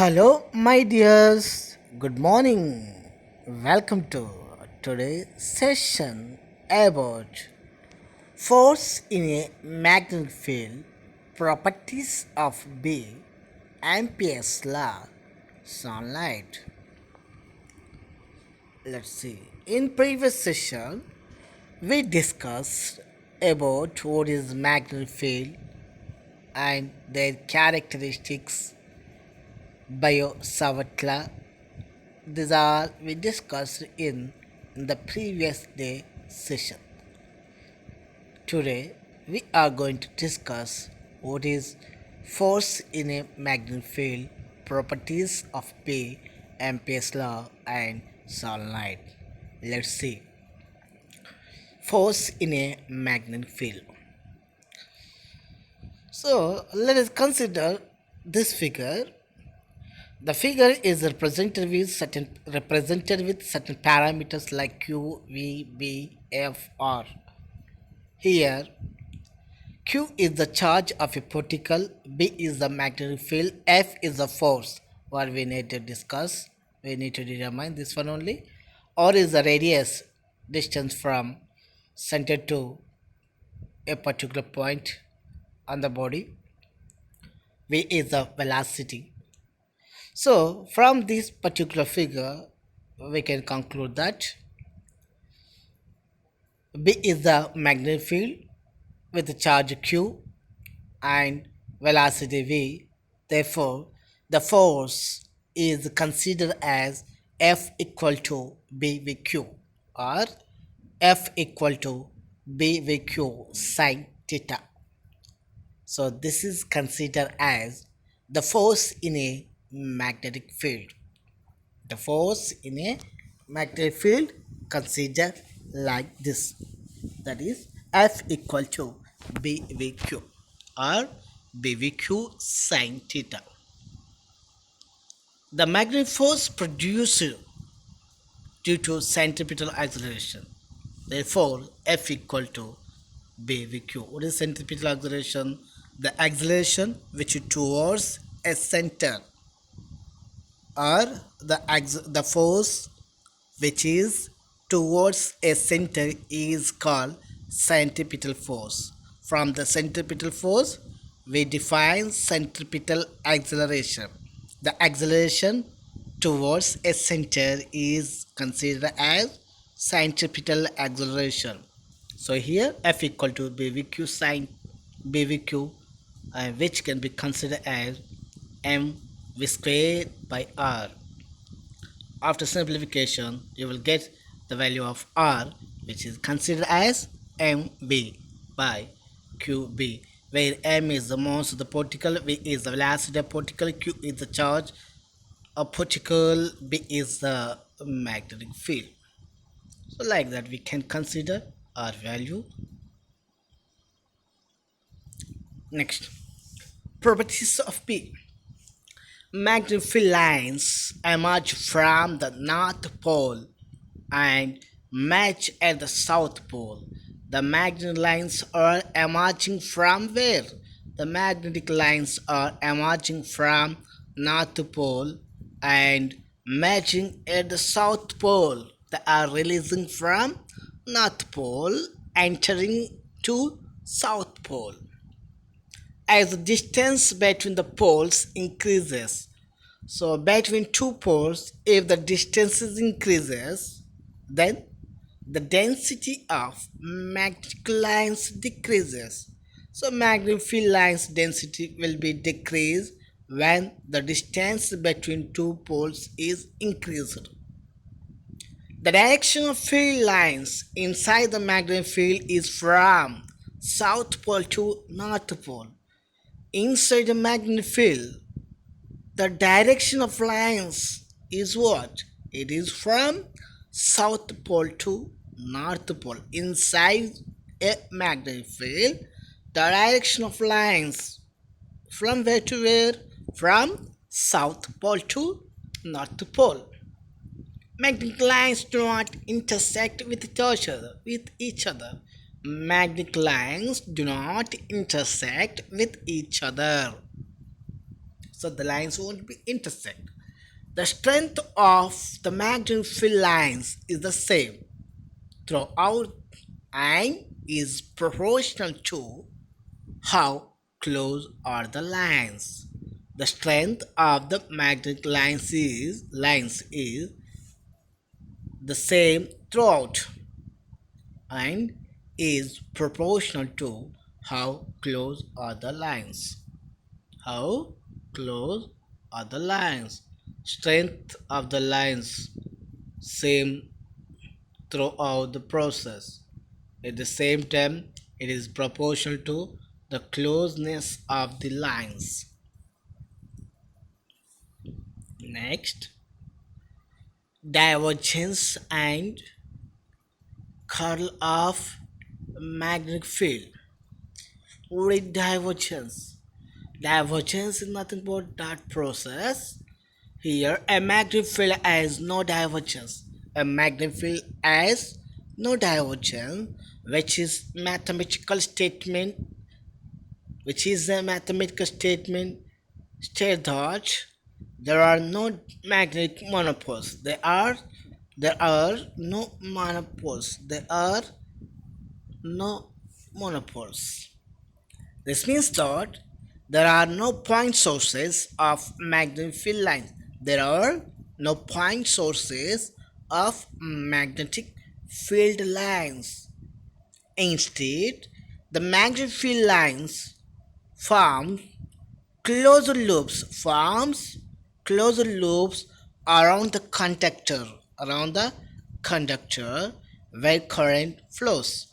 Hello, my dears. Good morning. Welcome to today's session about force in a magnetic field, properties of B, Ampere's Law, Solenoid. Let's see. In previous session, we discussed about what is magnetic field and their characteristics bio Savatla. These are we discussed in the previous day session. Today we are going to discuss what is force in a magnetic field, properties of P, Ampere's law and solenoid. Let's see. Force in a magnetic field. So let us consider this figure. The figure is represented with certain parameters like Q, V, B, F, R. Here, Q is the charge of a particle, B is the magnetic field, F is the force. What we need to discuss, we need to determine this one only. R is the radius, distance from center to a particular point on the body. V is the velocity. So, from this particular figure, we can conclude that B is the magnetic field with the charge Q and velocity V. Therefore, the force is considered as F equal to BVQ or F equal to BVQ sine theta. So, this is considered as the force in a magnetic field. The force in a magnetic field considered like this, that is F equal to BVQ or BVQ sine theta. The magnetic force produced due to centripetal acceleration. Therefore, F equal to BVQ. What is centripetal acceleration? The acceleration which is towards a center, or the force which is towards a center is called centripetal force. From the centripetal force, we define centripetal acceleration. The acceleration towards a center is considered as centripetal acceleration. So here F equal to BVQ sine BVQ, which can be considered as m v squared by r. After simplification, you will get the value of r, which is considered as mb by qb, where m is the mass of the particle, v is the velocity of particle, q is the charge of particle, b is the magnetic field. So like that we can consider r value. Next, properties of P. Magnetic field lines emerge from the North Pole and match at the South Pole. The magnetic lines are emerging from where? The magnetic lines are emerging from North Pole and matching at the South Pole. They are releasing from North Pole, entering to South Pole. As the distance between the poles increases, so between two poles, if the distance increases, then the density of magnetic lines decreases. So magnetic field lines density will be decreased when the distance between two poles is increased. The direction of field lines inside the magnetic field is from south pole to north pole. Inside the magnetic field, the direction of lines is what? It is from south pole to north pole. Inside a magnetic field, the direction of lines from where to where? From south pole to north pole. Magnetic lines do not intersect with each other. Magnetic lines do not intersect with each other. so the lines won't be intersect. The strength of the magnetic field lines is the same throughout and is proportional to how close are the lines. The strength of the magnetic lines is the same throughout and is proportional to how close are the lines. How close are the lines? Strength of the lines same throughout the process. At the same time, it is proportional to the closeness of the lines. Next, divergence and curl of magnetic field. With divergence. Divergence is nothing but that process. Here, a magnetic field has no divergence. A magnetic field has no divergence, which is a mathematical statement state that there are no magnetic monopoles. There are no monopoles. There are no monopoles. This means that there are no point sources of magnetic field lines. There are no point sources of magnetic field lines. Instead, the magnetic field lines form forms closed loops around the conductor where current flows.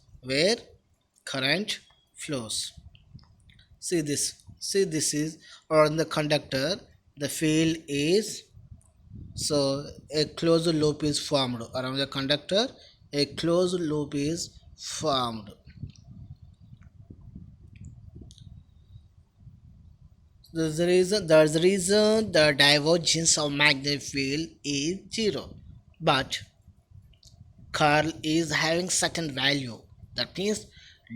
See this is around the conductor. The field is, so a closed loop is formed around the conductor. A closed loop is formed. There's the reason the divergence of magnetic field is zero, but curl is having certain value. That means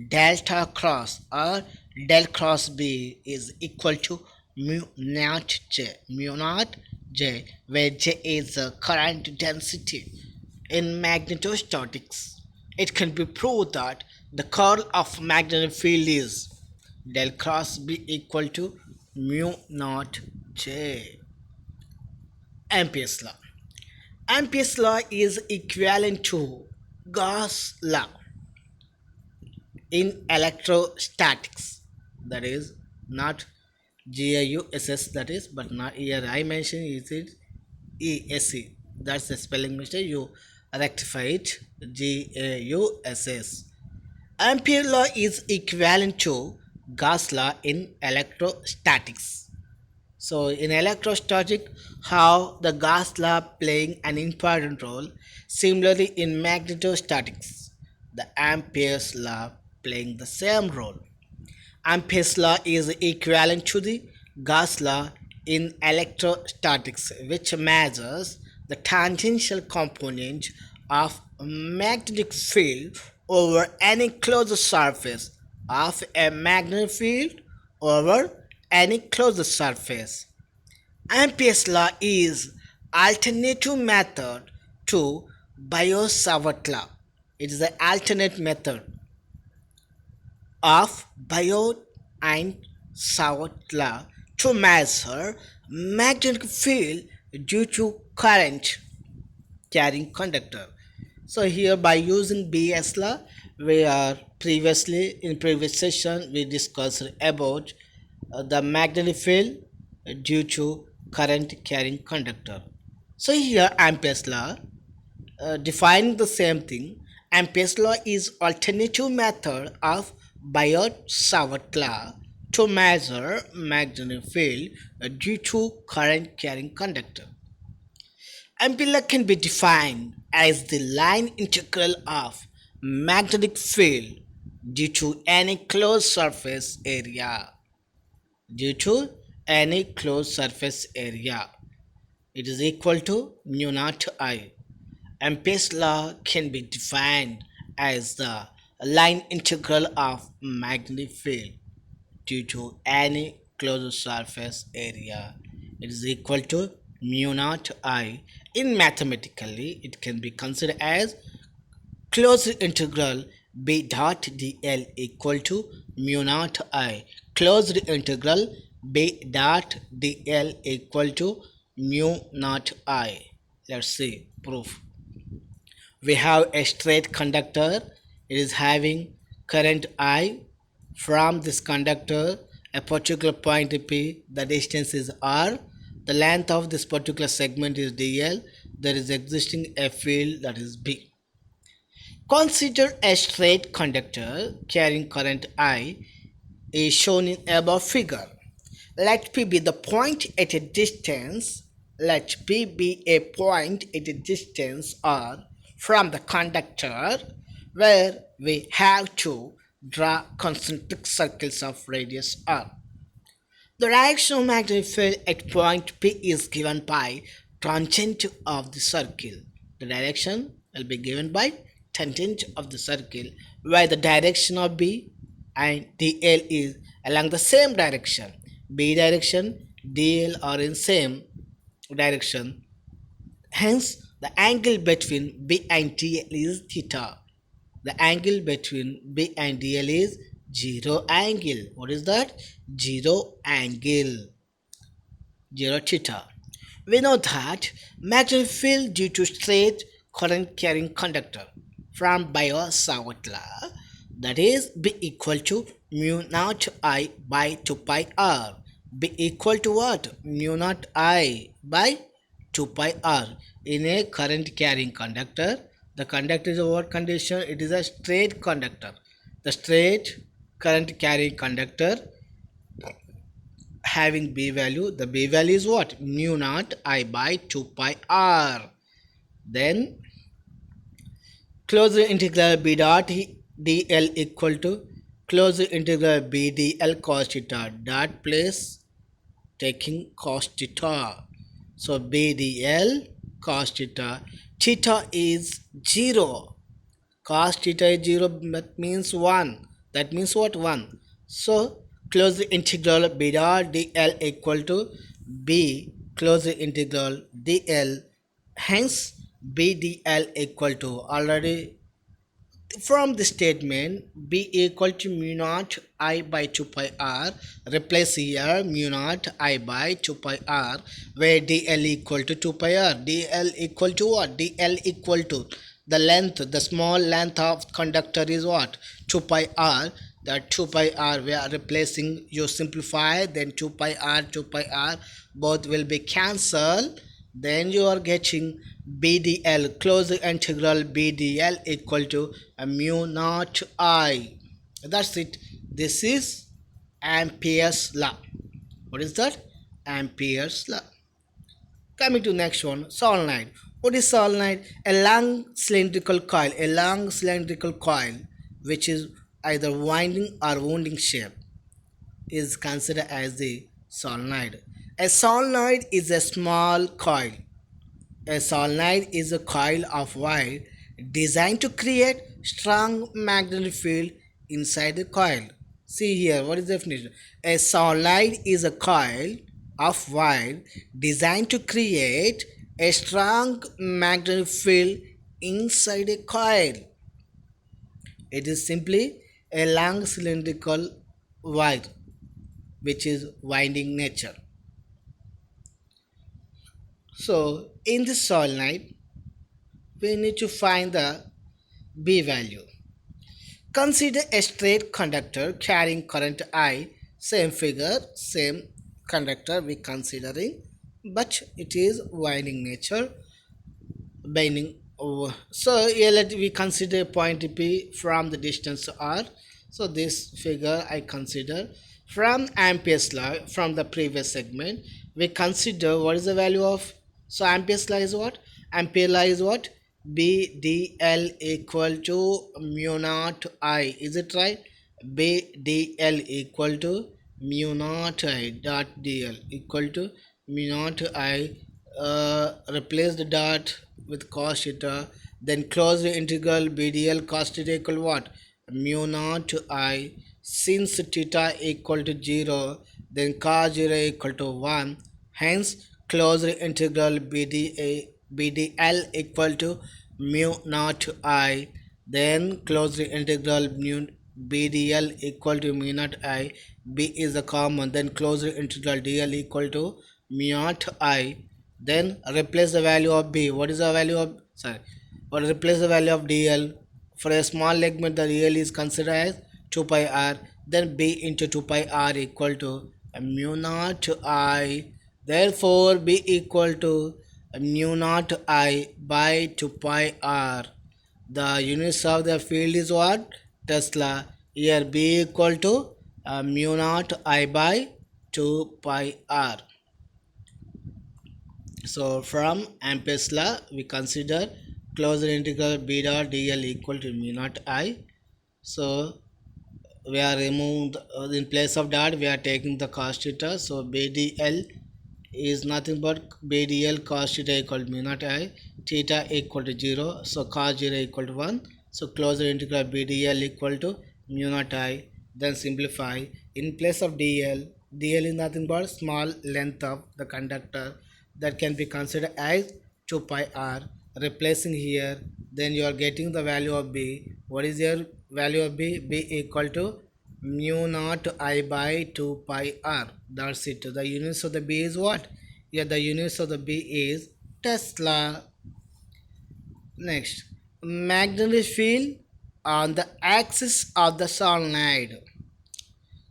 delta cross or del cross B is equal to mu naught J, where J is the current density. In magnetostatics, it can be proved that the curl of magnetic field is del cross B equal to mu naught J. Ampere's law. Ampere's law is equivalent to Gauss law in electrostatics. That is not GAUSS, that is, but not here I mentioned is it ESE. That's the spelling mistake. You rectify it. GAUSS. Ampere law is equivalent to Gauss law in electrostatics. So in electrostatic, how the Gauss law playing an important role. Similarly, in magnetostatics, the Ampere's law playing the same role. Ampere's law is equivalent to the Gauss law in electrostatics, which measures the tangential component of magnetic field over any closed surface of a magnetic field over any closed surface. Ampere's law is alternative method to Biot-Savart law. It is the alternate method of Biot and Savart law to measure magnetic field due to current carrying conductor. So here by using BS law, we are previously in previous session we discussed about the magnetic field due to current carrying conductor. So here Ampere's law defining the same thing. Ampere's law is alternative method of Biot-Savart law to measure magnetic field due to current carrying conductor. Ampere law can be defined as the line integral of magnetic field due to any closed surface area. Due to any closed surface area, it is equal to mu naught I. Ampere's law can be defined as the line integral of magnetic field due to any closed surface area. It is equal to mu naught I. In mathematically, it can be considered as closed integral b dot dl equal to mu naught I. Closed integral b dot dl equal to mu naught I. Let's see proof. We have a straight conductor. It is having current I. From this conductor a particular point P, the distance is r, the length of this particular segment is dl, there is existing a field that is B. Consider a straight conductor carrying current I is shown in above figure. Let P be the point at a distance. Let P be a point at a distance r from the conductor where we have to draw concentric circles of radius r. The direction of magnetic field at point P is given by tangent of the circle. The direction will be given by tangent of the circle where the direction of B and DL is along the same direction. B direction, DL are in same direction. Hence, the angle between B and DL is theta. The angle between B and DL is zero angle. What is that? Zero angle. Zero theta. We know that magnetic field due to straight current carrying conductor from Bio-Savart law, that is B equal to mu naught I by 2 pi r. B equal to what? Mu naught I by 2 pi r. In a current carrying conductor, the conductor is a what condition? It is a straight conductor. The straight current carrying conductor having B value, the B value is what? Mu naught I by 2 pi r. Then close the integral B dot dl equal to close the integral B dl cos theta dot place taking cos theta. So B dl cos theta. Theta is 0. Cos theta is 0, that means 1. That means what? 1. So close the integral B dot dl equal to B close the integral dl. Hence B dl equal to, already from the statement B equal to mu naught I by 2 pi r, replace here mu naught I by 2 pi r where dl equal to 2 pi r. dl equal to what? dl equal to the length, the small length of conductor is what? 2 pi r. That 2 pi r we are replacing, you simplify, then 2 pi r both will be cancelled. Then you are getting BDL, close the integral BDL equal to mu naught I. That's it. This is Ampere's law. What is that? Ampere's law. Coming to next one, solenoid. What is solenoid? A long cylindrical coil. A long cylindrical coil which is either winding or wounding shape is considered as the solenoid. A solenoid is a small coil. A solenoid is a coil of wire designed to create strong magnetic field inside the coil. See here, what is the definition? A solenoid is a coil of wire designed to create a strong magnetic field inside a coil. It is simply a long cylindrical wire which is winding nature. So in this solenoid we need to find the B value. Consider a straight conductor carrying current I. Same figure, same conductor we considering, but it is winding nature, bending over. So here let we consider point P from the distance r. So this figure I consider from Ampere's law from the previous segment. We consider what is the value of, so Ampere's law is what? Ampere law is what? B dl equal to mu naught I. Is it right? B dl equal to mu naught I dot dl equal to mu naught I. Replace the dot with cos theta, then close the integral B dl cos theta equal what? Mu naught I. Since theta equal to 0, then cos 0 equal to 1. Hence, closed integral BDL equal to mu naught I. Then closed integral mu BDL equal to mu naught I. B is the common. Then closed integral DL equal to mu naught I. Then replace the value of B. What is the value of, sorry, or replace the value of dl. For a small segment, the dl is considered as 2 pi r. Then b into 2 pi r equal to mu naught I. Therefore, b equal to mu naught I by 2 pi r. The units of the field is what? Tesla. Here b equal to mu naught I by 2 pi r. So from Amperes Law, we consider closed integral b dot dl equal to mu naught I. So we are removed in place of that we are taking the cos theta. So bdl is nothing but bdl cos theta equal to mu naught I, theta equal to 0. So cos 0 equal to 1. So closed integral bdl equal to mu naught I. Then simplify. In place of dl is nothing but small length of the conductor that can be considered as 2 pi r. Replacing here, then you are getting the value of b. What is your value of b? B equal to mu naught I by 2 pi r. That's it. The units of the b is what? Yeah, the units of the b is Tesla. Next, magnetic field on the axis of the solenoid.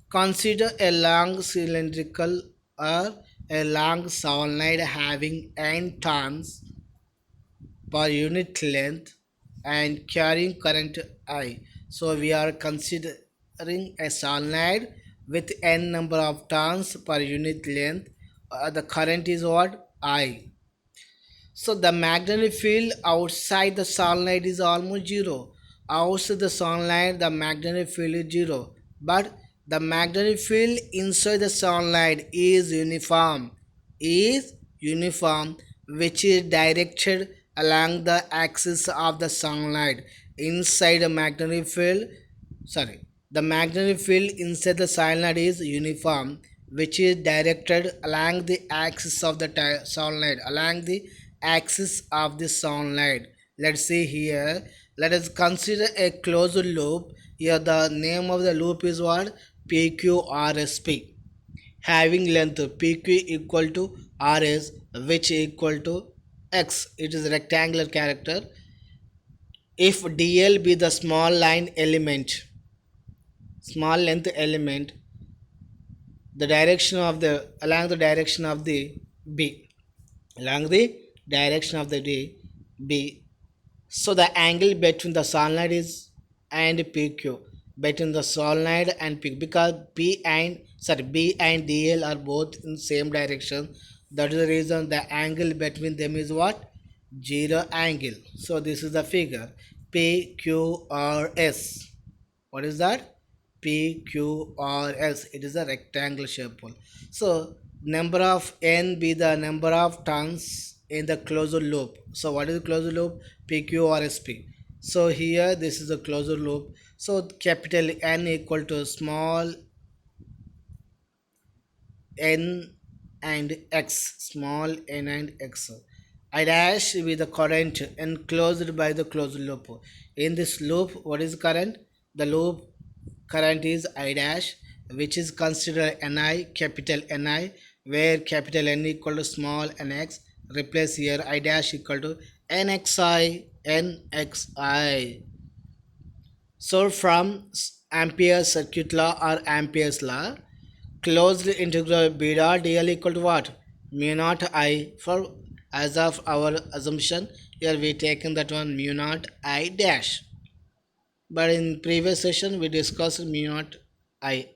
Consider a long cylindrical or a long solenoid having n turns per unit length and carrying current I. So we are considering a solenoid with n number of turns per unit length. The current is what? I. So the magnetic field outside the solenoid is almost zero. Outside the solenoid, the magnetic field is zero. But the magnetic field inside the solenoid is uniform. Is uniform, which is directed along the axis of the solenoid. Inside the magnetic field, sorry, the magnetic field inside the solenoid is uniform, which is directed along the axis of the solenoid, along the axis of the solenoid. Let's see here. Let us consider a closed loop. Here the name of the loop is what? PQRSP. Having length PQ equal to RS, which equal to X. It is a rectangular character. If DL be the small length element, the direction of the along the direction of the b, along the direction of the b. So the angle between the solenoid is and pq, between the solenoid and pq, because b and dl are both in same direction. That is the reason the angle between them is what? Zero angle. So this is the figure pqrs. What is that? PQRS. It is a rectangle shape hole. So number of n be the number of turns in the closed loop. So what is the closed loop? PQRSP. So here this is a closed loop. So capital N equal to small n and x, small n and x. I dash with the current enclosed by the closed loop. In this loop, what is current? The loop current is I dash, which is considered Ni, capital Ni, where capital N equal to small nx. Replace here I dash equal to nxi. So from Ampere Circuit Law or Amperes Law, closed integral b dot dl equal to what? Mu naught I. For as of our assumption, here we taken that one mu naught I dash. But in previous session we discussed mu naught I.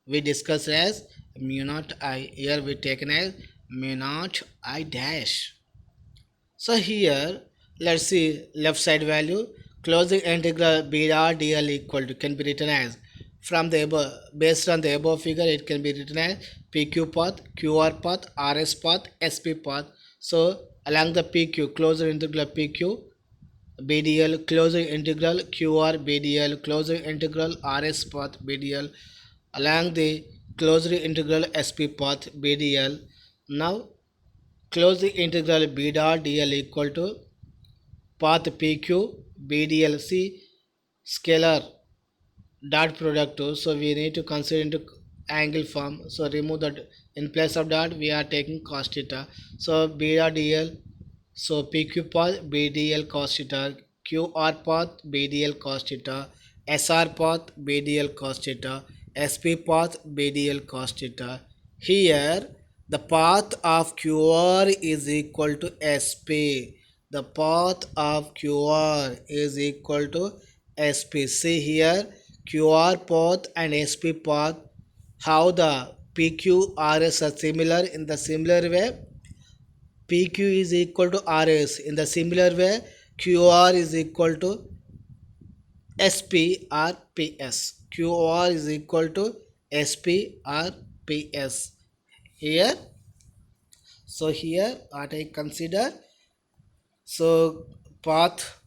We discussed as mu naught I. Here we taken as mu naught I dash. So here let's see left side value. Closing integral b dot dl equal to can be written as, from the above, based on the above figure, it can be written as PQ path, QR path, RS path, SP path. So along the PQ, closing integral PQ, BDL, closing integral QR, BDL, closing integral RS path, BDL. Along the closed integral sp path bdl. Now close the integral b dot dl equal to path pq bdl. See scalar dot product too, so we need to consider into angle form, so remove that. In place of that we are taking cos theta, so b dot dl, so pq path bdl cos theta, qr path bdl cos theta, sr path bdl cos theta, sp path bdl cos theta. Here the path of qr is equal to sp. The path of qr is equal to sp. See here, qr path and sp path, how the pqrs are similar. In the similar way, PQ is equal to RS. In the similar way, QR is equal to SP or PS. QR is equal to SP or PS. Here, so here what I consider, so path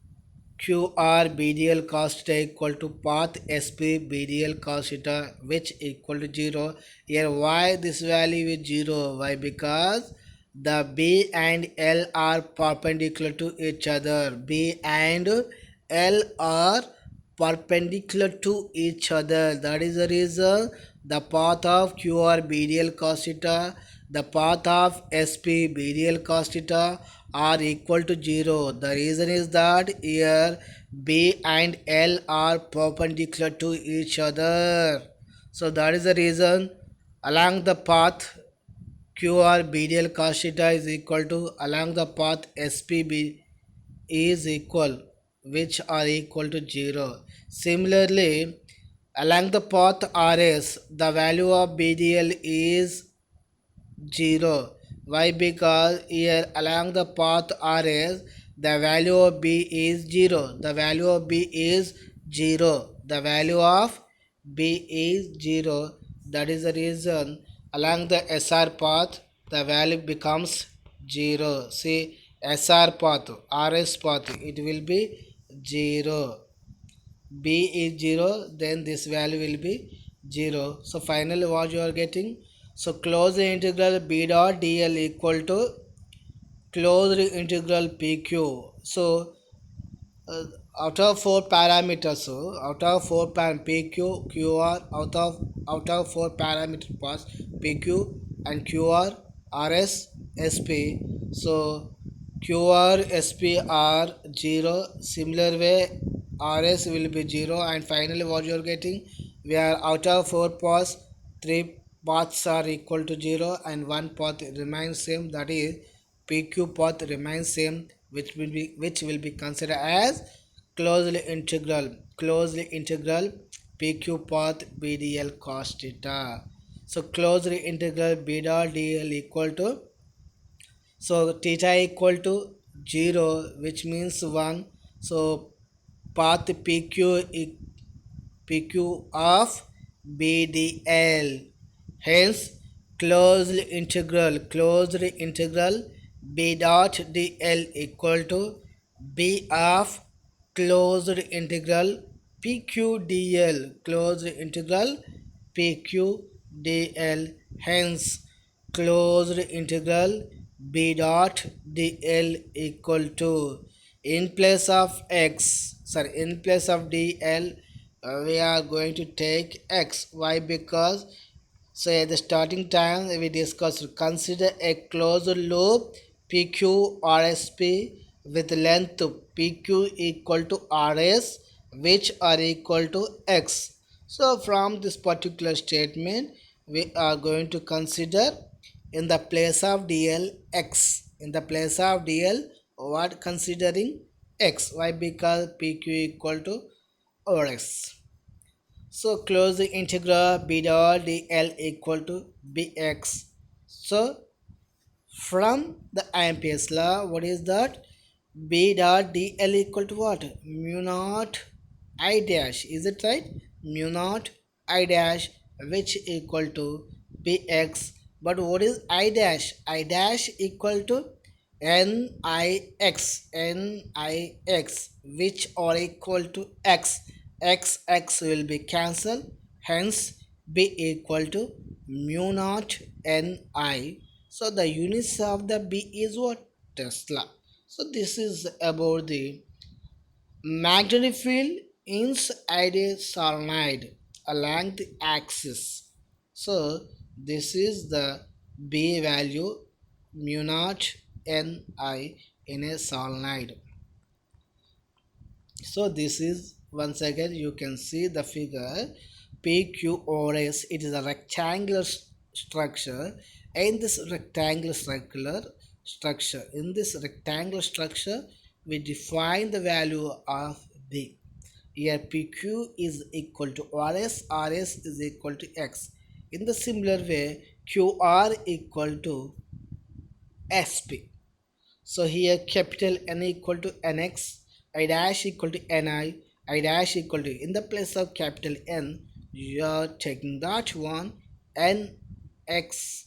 QR BDL cos theta equal to path SP BDL cos theta, which equal to 0. Here why this value is 0? Why? Because the B and L are perpendicular to each other. B and L are perpendicular to each other. That is the reason the path of QR BDL cos theta, the path of SP BDL cos theta are equal to 0. The reason is that here B and L are perpendicular to each other. So that is the reason along the path QR BDL cos theta is equal to along the path SPB is equal, which are equal to 0. Similarly, along the path RS, the value of BDL is 0. Why? Because here along the path RS, the value of B is 0. The value of B is 0. The value of B is 0. That is the reason along the SR path, the value becomes 0. See, SR path, RS path, it will be 0. B is 0, then this value will be 0. So finally what you are getting, so close the integral b dot dl equal to closed integral pq. So uh, out of four parameters, so out of four pq qr, out of four parameter pass pq and qr rs sp, so qr sp are 0. Similar way rs will be 0. And finally what you are getting, we are out of four paths, three paths are equal to 0 and one path remains same, that is PQ path remains same, which will be considered as closely integral PQ path BDL cos theta. So closely integral B dot DL equal to, so theta equal to 0, which means 1. So path PQ of BDL. Hence, closed integral B dot DL equal to B of closed integral PQDL. Closed integral PQDL. Hence, closed integral B dot DL equal to, in place of x, sorry, in place of DL, we are going to take x. Why? Because, so at the starting time we discussed, consider a closed loop PQ RSP with length PQ equal to RS, which are equal to x. So from this particular statement we are going to consider in the place of DL x. In the place of DL, what considering x? Why? Because PQ equal to RS. So close the integral b dot dl equal to bx. So from the Ampere's law, what is that? B dot dl equal to what? Mu naught I dash. Is it right? Mu naught I dash, which equal to bx. But what is I dash? I dash equal to nix, which are equal to x. X will be cancelled. Hence be equal to mu naught Ni. So the units of the B is what? Tesla. So this is about the magnetic field inside a solenoid along the axis. So this is the B value mu naught Ni in a solenoid. So this is once again you can see the figure PQRS. It is a rectangular structure. In this rectangular circular structure, we define the value of B. Here PQ is equal to RS is equal to X. In the similar way, QR equal to SP. So here capital N equal to Nx, I dash equal to Ni, I dash equal to, in the place of capital N, you are taking that one Nxi.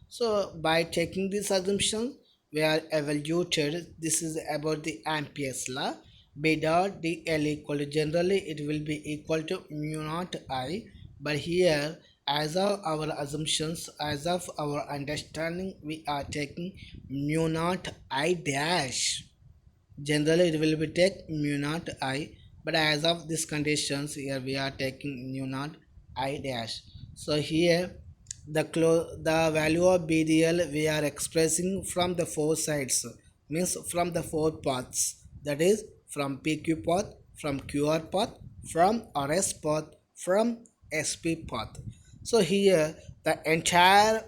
So by taking this assumption, we are evaluated. This is about the Ampere's law. B dot dl equal to, generally it will be equal to mu naught I, but here as of our assumptions, as of our understanding, we are taking mu naught I dash. Generally it will be take mu naught I, but as of these conditions here we are taking mu naught I dash. So here the value of BDL we are expressing from the four sides, means from the four paths, that is from PQ path, from QR path, from RS path, from SP path. So here the entire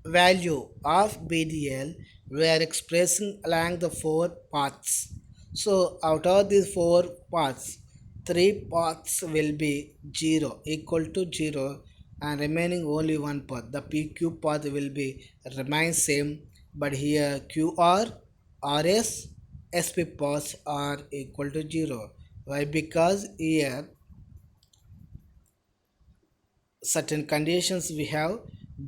value of BDL we are expressing along the four paths. So out of these four paths, three paths will be 0 equal to 0 and remaining only one path. The PQ path will be remain same, but here QR, RS, SP paths are equal to 0. Why? Because here certain conditions we have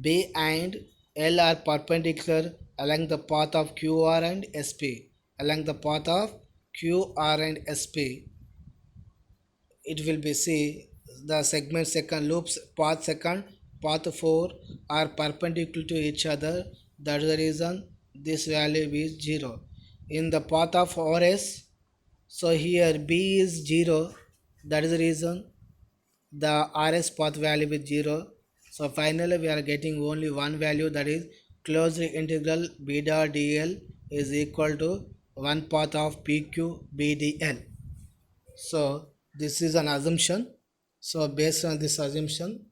B and L are perpendicular along the path of QR and SP. Along the path of QR and SP, it will be see the segment second loops path 4 are perpendicular to each other. That is the reason this value is 0. In the path of RS, so here B is 0. That is the reason the RS path value is 0. So finally we are getting only one value, that is closed integral b dot dl is equal to one path of PQ BDL. So this is an assumption. So based on this assumption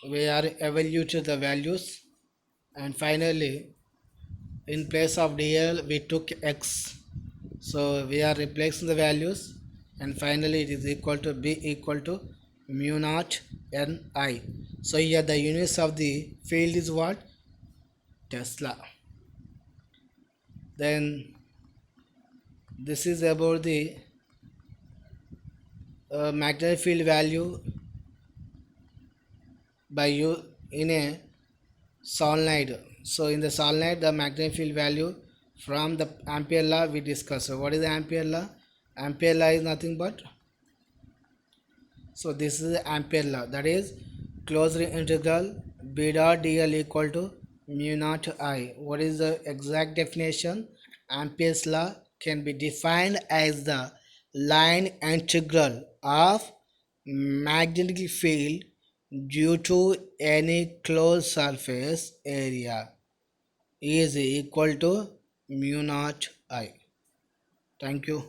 we are evaluated the values, and finally in place of dl we took x. So we are replacing the values, and finally it is equal to B equal to mu naught Ni. So here the units of the field is what? Tesla. Then this is about the magnetic field value by you in a solenoid. So in the solenoid the magnetic field value from the Ampere law we discussed. So what is the Ampere law? Ampere law is nothing but, so this is the Ampere law, that is closed integral b dot dl equal to mu naught I. What is the exact definition? Ampere's law can be defined as the line integral of magnetic field due to any closed surface area is equal to mu naught I. Thank you.